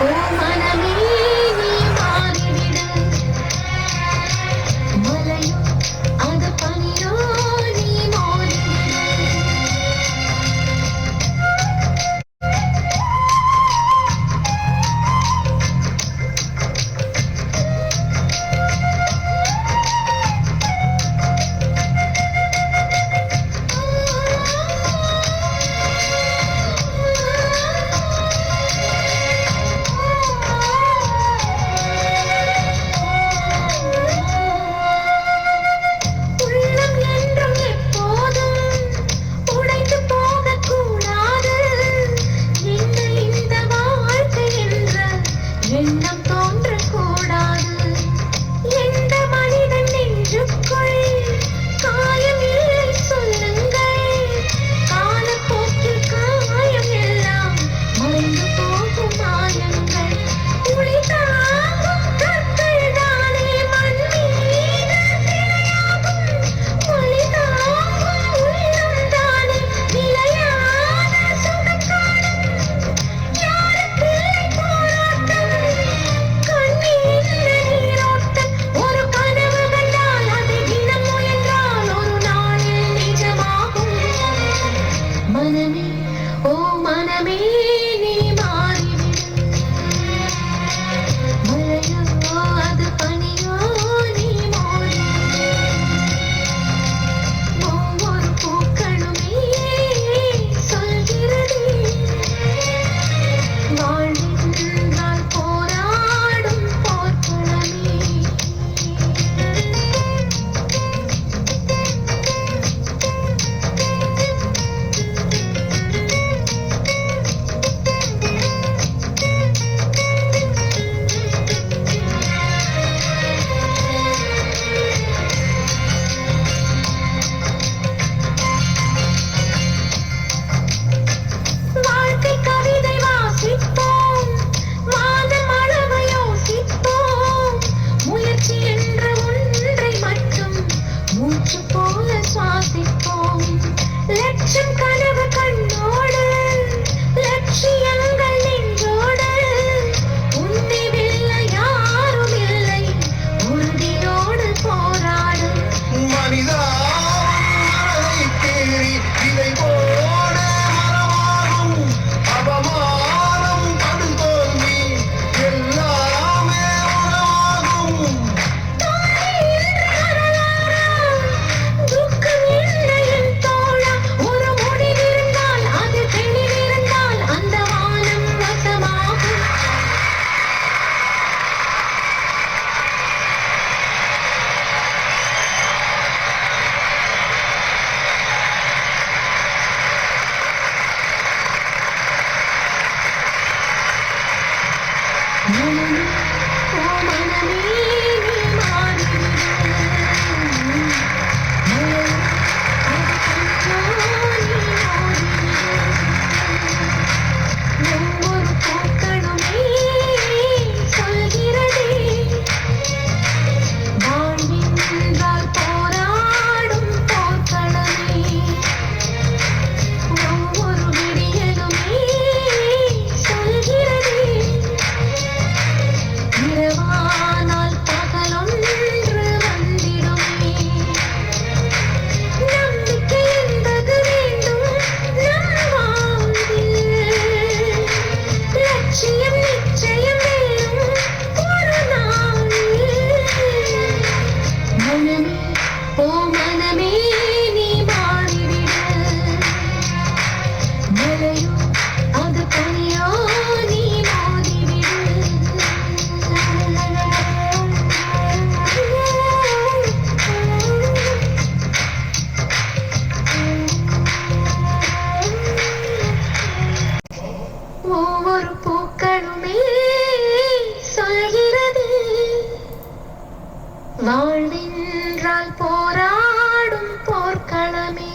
ஓ மனமே நீ மாறிவிடு மலையோ அது பனியோ நீ மோதிவிடு எண்ணம் தோன்றக்கூடாது எந்த மனிதன் நெஞ்சுக்குள் காயம் இல்லை சொல்லுங்கள் காலப்போக்கில் காயம் எல்லாம் மறைந்து போகும் மாயங்கள் ஒளி தாங்கும் கற்கள் தானே மண் மீது சிலையாகும் ஒளி தாங்கும் உள்ளம் தானே நிலையான சுகம் காணும் யாருக்கில்லை போராட்டம் மனமே ஓ மனமே நீ மாறிவிடு மலையோ அது பனியோ நீ மோதிவிடு ஒவ்வொரு பூக்களுமே சொல்கிறது வாழ்வென்றால் போராடும் போர்க்களமே வாழ்க்கை கவிதை வாசிப்போம் வானம் அளவு யோசிப்போம் முயற்சி என்ற ஒன்றை மட்டும் மூச்சு போல சுவாசிப்போம் லட்சம் கனவு கண்ணோடு லட்சியங்கள் நெஞ்சோடு உன்னை வெல்ல யாரும் இல்லை உறுதியோடு போராடு மனிதா மனதை தேறி இதை போட மரமாகும் அவமானம் கடு தோல்வி எல்லாமே உணவாகும் துக்கம் என்ன என் தோழா ஒரு முடிவிருந்தால் அது தெளிவிருந்தால் அந்த வானம் வசமாகும் மனமே ஓ மனமே நீ மாறிவிடு மலையோ அது பனியோ நீ மோதிவிடு ஒவ்வொரு பூக்களுமே சொல்கிறதே வாழ்வென்றால் போராடும் போர்க்களமே ஒவ்வொரு விடியலுமே சொல்கிறதே இரவானால் பகலொன்று வந்திடுமே நம்பிக்கை என்பது வேண்டும் நம் வாழ்வில் லட்சியம் நிச்சயம் வெல்லும் ஒரு நாளில் மனமே ஓ மனமே நீ மாறிவிடு மலையோ அது பனியோ நீ மோதிவிடு ஒவ்வொரு பூக்களுமே சொல்கிறது வாழ்வென்றால் போராடும் போர்க்களமே